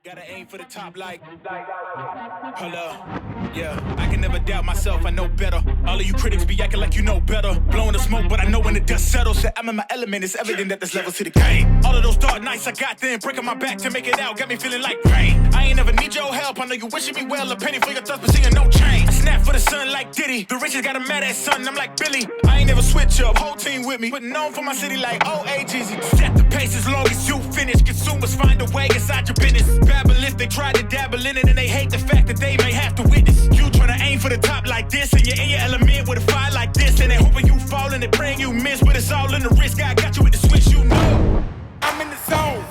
Gotta aim for the top like, hold up. Yeah, I can never doubt myself, I know better. All of you critics be acting like you know better. Blowing the smoke, but I know when the dust settles. Said I'm in my element, it's evident that there's levels to the game. All of those dark nights I got then, breaking my back to make it out, got me feeling like pain. I ain't never need your help, I know you wishing me well. A penny for your thoughts, but seeing no change. I snap for the sun like Diddy, the riches got a mad ass son, I'm like Billy. I ain't never switch up, whole team with me, but known for my city like OAGZ. Set the pace as long as you finish. Consumers find a way inside your business. Babble if they try to dabble in it and they hate the fact that they may have to witness. You tryna aim for the top like this, and you're in your element with a fire like this, and they hoping you fall and they praying you miss, but it's all in the risk. I got you with the switch, you know. I'm in the zone.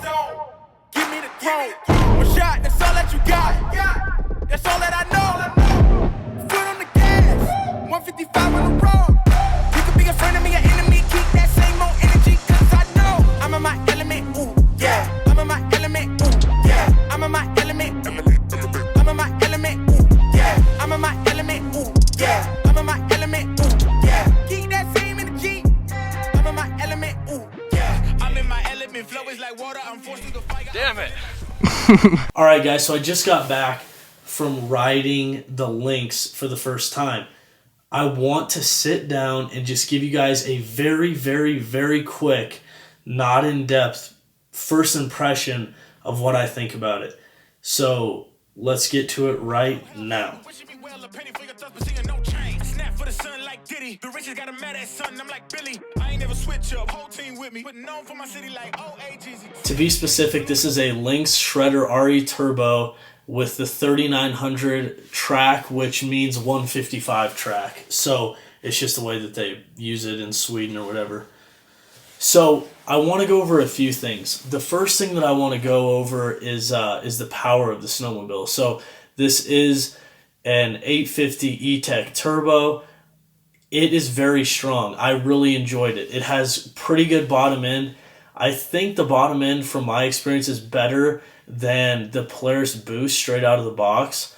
Give me the throne. One shot, that's all that you got. That's all that I know. Foot on the gas. 155 on the road. You could be a friend of me, an enemy. Keep that same old energy, cause I know I'm in my element. Ooh, yeah. I'm in my element. Ooh, yeah. I'm in my element. I'm in my element. Ooh, yeah. I'm in my element. Ooh, yeah. I'm in my element. Ooh, yeah. Keep that same energy. I'm in my element. Ooh, yeah. I'm in my element. Flow is like water. I'm forced through the fire. Damn it. Alright guys, so I just got back from riding the Lynx for the first time. I want to sit down and just give you guys a very, very, very quick, not in-depth first impression of what I think about it. So let's get to it right now. The riches got a mad ass son, I'm like Billy. I ain't never switch up, whole team with me, but known for my city like OAGZ. To be specific, this is a Lynx Shredder RE Turbo with the 3900 track, which means 155 track. So it's just the way that they use it in Sweden or whatever. So I want to go over a few things. The first thing that I want to go over is the power of the Snowmobile. So this is an 850 E-Tech Turbo. It is very strong. I really enjoyed it. It has pretty good bottom end. I think the bottom end, from my experience, is better than the Polaris Boost straight out of the box.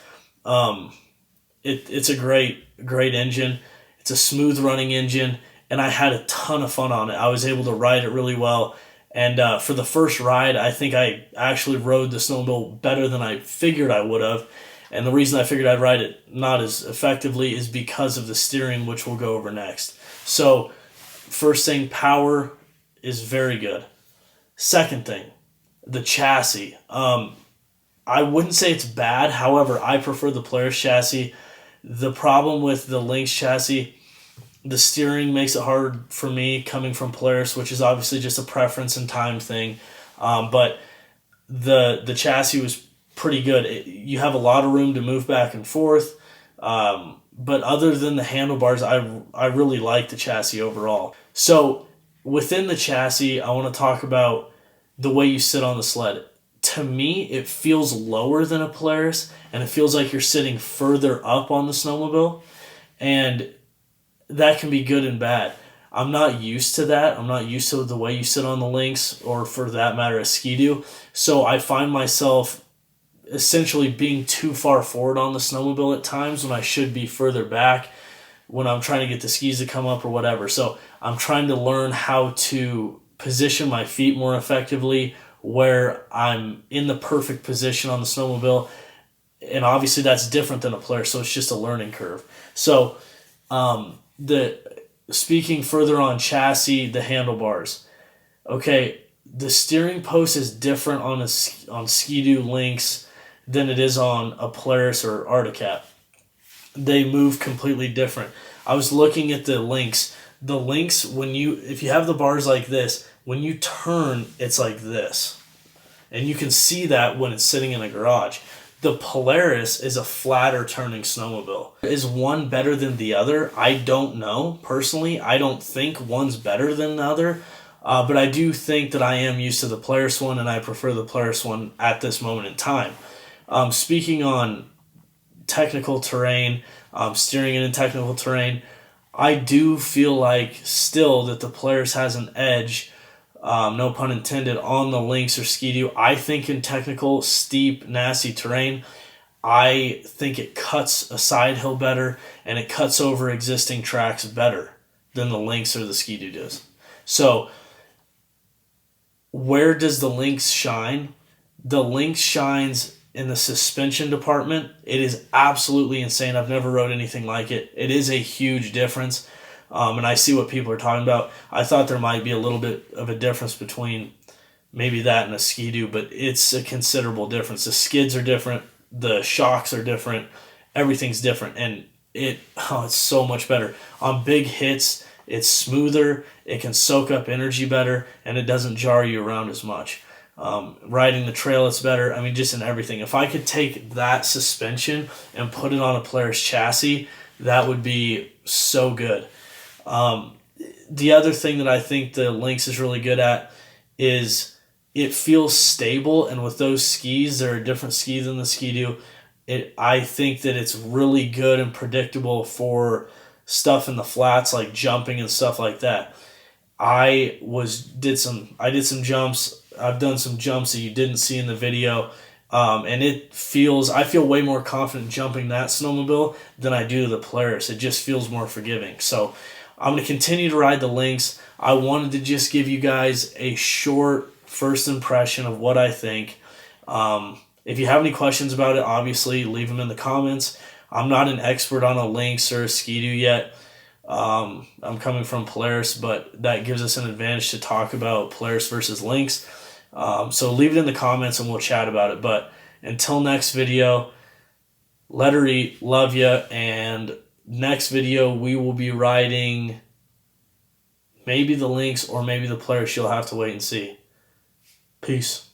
It's a great engine. It's a smooth running engine, and I had a ton of fun on it. I was able to ride it really well. And for the first ride, I think I actually rode the Snowmobile better than I figured I would have. And the reason I figured I'd ride it not as effectively is because of the steering, which we'll go over next. So, first thing, power is very good. Second thing, the chassis. I wouldn't say it's bad. However, I prefer the Polaris chassis. The problem with the Lynx chassis, the steering makes it hard for me coming from Polaris, which is obviously just a preference and time thing. But the chassis was pretty good. You have a lot of room to move back and forth, but other than the handlebars, I really like the chassis overall. So within the chassis, I want to talk about the way you sit on the sled. To me, it feels lower than a Polaris, and it feels like you're sitting further up on the Snowmobile, and that can be good and bad. I'm not used to that. I'm not used to the way you sit on the Lynx, or for that matter, a Ski-Doo. So I find myself essentially being too far forward on the Snowmobile at times when I should be further back when I'm trying to get the skis to come up or whatever. So I'm trying to learn how to position my feet more effectively where I'm in the perfect position on the Snowmobile. And obviously that's different than a Polaris, so it's just a learning curve. So speaking further on chassis, the handlebars. Okay, the steering post is different on Ski-Doo Lynx than it is on a Polaris or Arctic Cat. They move completely different. I was looking at the Lynx. The Lynx, if you have the bars like this, when you turn, it's like this. And you can see that when it's sitting in a garage. The Polaris is a flatter turning snowmobile. Is one better than the other? I don't know. Personally, I don't think one's better than the other. But I do think that I am used to the Polaris one, and I prefer the Polaris one at this moment in time. Speaking on technical terrain, steering it in technical terrain, I do feel like still that the Polaris has an edge, no pun intended, on the Lynx or Ski-Doo. I think in technical, steep, nasty terrain, I think it cuts a side hill better, and it cuts over existing tracks better than the Lynx or the Ski-Doo does. So where does the Lynx shine? The Lynx shines in the suspension department. It is absolutely insane. I've never rode anything like it. It is a huge difference. And I see what people are talking about. I thought there might be a little bit of a difference between maybe that and a Ski-Doo, but it's a considerable difference. The skids are different. The shocks are different. Everything's different. And it's so much better. On big hits, it's smoother. It can soak up energy better, and it doesn't jar you around as much. Riding the trail, it's better. I mean, just in everything. If I could take that suspension and put it on a Polaris chassis, that would be so good. The other thing that I think the Lynx is really good at is it feels stable, and with those skis, they're a different ski than the Ski-Doo. I think that it's really good and predictable for stuff in the flats, like jumping and stuff like that. I did some jumps. I've done some jumps that you didn't see in the video, and I feel way more confident jumping that snowmobile than I do the Polaris. It just feels more forgiving. So I'm going to continue to ride the Lynx. I wanted to just give you guys a short first impression of what I think. If you have any questions about it, obviously leave them in the comments. I'm not an expert on a Lynx or a Ski-Doo yet. I'm coming from Polaris, but that gives us an advantage to talk about Polaris versus Lynx. So leave it in the comments and we'll chat about it. But until next video, let her eat, love ya, and next video we will be riding maybe the Lynx or maybe the Polaris. You'll have to wait and see. Peace.